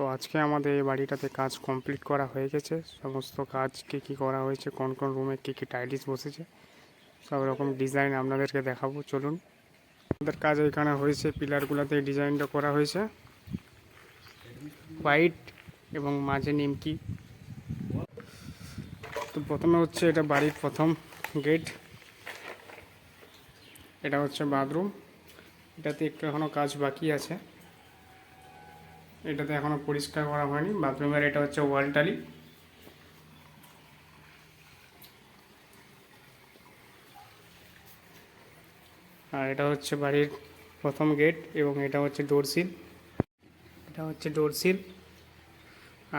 তো আজকে আমাদের এই বাড়িটাতে কাজ কমপ্লিট করা হয়ে গেছে। সমস্ত কাজ কী করা হয়েছে, কোন কোন রুমে কী টাইলস বসেছে, সব রকম ডিজাইন আপনাদেরকে দেখাবো। চলুন। আমাদের কাজ এখানে হয়েছে, পিলারগুলোতে ডিজাইনটা করা হয়েছে হোয়াইট এবং মাঝে নিমকি। তো প্রথমে হচ্ছে এটা বাড়ির প্রথম গেট, এটা হচ্ছে বাথরুম। এটাতে একটু এখনও কাজ বাকি আছে, এটাতে এখনও পরিষ্কার করা হয়নি বাথরুমের। এটা হচ্ছে ওয়াল টালি। আর এটা হচ্ছে বাড়ির প্রথম গেট এবং এটা হচ্ছে ডোরসিল। এটা হচ্ছে ডোরসিল।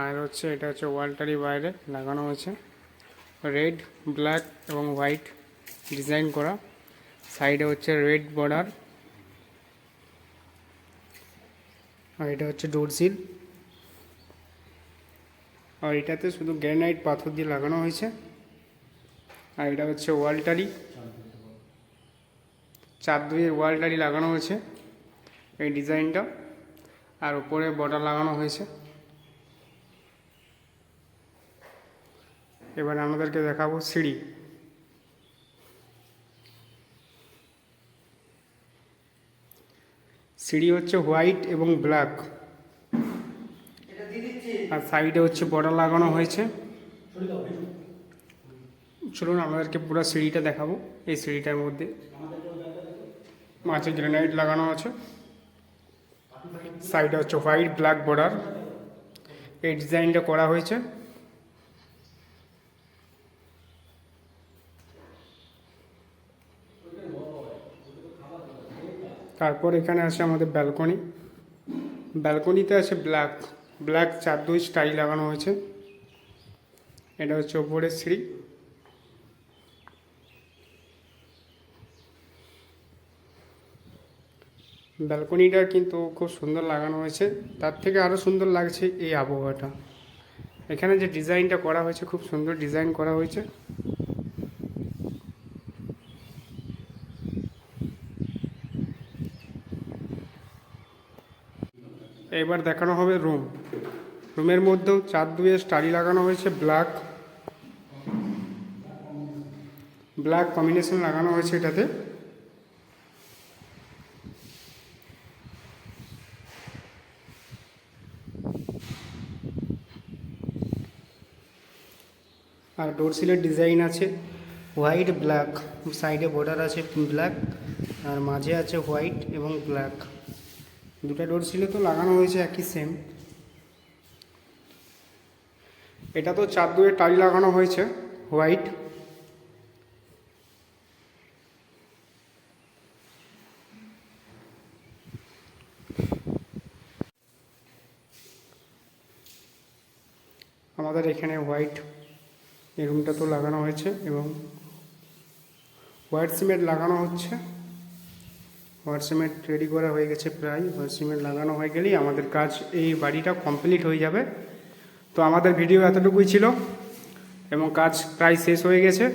আর হচ্ছে এটা হচ্ছে ওয়াল টালি বাইরে লাগানো হয়েছে, রেড, ব্ল্যাক এবং হোয়াইট ডিজাইন করা। সাইডে হচ্ছে রেড বর্ডার। আর এটা হচ্ছে ডোরসিল। আর এটাতে শুধু গ্রানাইট পাথর দিয়ে লাগানো হয়েছে। আর এটা হচ্ছে ওয়াল টালি, 4-2-এর ওয়াল টালি লাগানো হয়েছে এই ডিজাইনটা। আর উপরে বর্ডার লাগানো হয়েছে। এবার আমাদেরকে দেখাবো সিঁড়ি। সিঁড়ি হচ্ছে হোয়াইট এবং ব্ল্যাক। আর সাইডে হচ্ছে বর্ডার লাগানো হয়েছে। চলুন আমাদেরকে পুরো সিঁড়িটা দেখাবো। এই সিঁড়িটার মধ্যে মাঝে গ্রানাইট লাগানো আছে, সাইডে হচ্ছে হোয়াইট ব্ল্যাক বর্ডার। এই ডিজাইনটা করা হয়েছে। তারপর এখানে আছে আমাদের ব্যালকনি। ব্যালকনিতে আছে ব্ল্যাক 4-2 স্টাইল লাগানো হয়েছে। এটা হচ্ছে ওপরের সিঁড়ি। ব্যালকনিটা কিন্তু খুব সুন্দর লাগানো হয়েছে, তার থেকে আরও সুন্দর লাগছে এই আবহাওয়াটা। এখানে যে ডিজাইনটা করা হয়েছে, খুব সুন্দর ডিজাইন করা হয়েছে। এবার দেখানো হবে রুম। রুমের মধ্যেও 4-2-এর স্টাইল লাগানো হয়েছে, ব্ল্যাক কম্বিনেশন লাগানো হয়েছে এটাতে। আর ডোরসিলের ডিজাইন আছে হোয়াইট ব্ল্যাক, সাইডে বর্ডার আছে ব্ল্যাক, আর মাঝে আছে হোয়াইট এবং ব্ল্যাক। দুটো ডোরসিলে তো লাগানো হয়েছে একই সেম। এটা তো 4-2-এর টাইল লাগানো হয়েছে হোয়াইট। আমাদের এখানে হোয়াইট এই রুমটা তো লাগানো হয়েছে এবং হোয়াইট সিমেন্ট লাগানো হচ্ছে। হোয়াইট সিমেন্ট রেডি করা হয়ে গেছে প্রায়। হোয়াইট সিমেন্ট লাগানো হয়ে গেলেই আমাদের কাজ এই বাড়িটা কমপ্লিট হয়ে যাবে। তো আমাদের ভিডিও এতটুকুই ছিল এবং কাজ প্রায় শেষ হয়ে গেছে।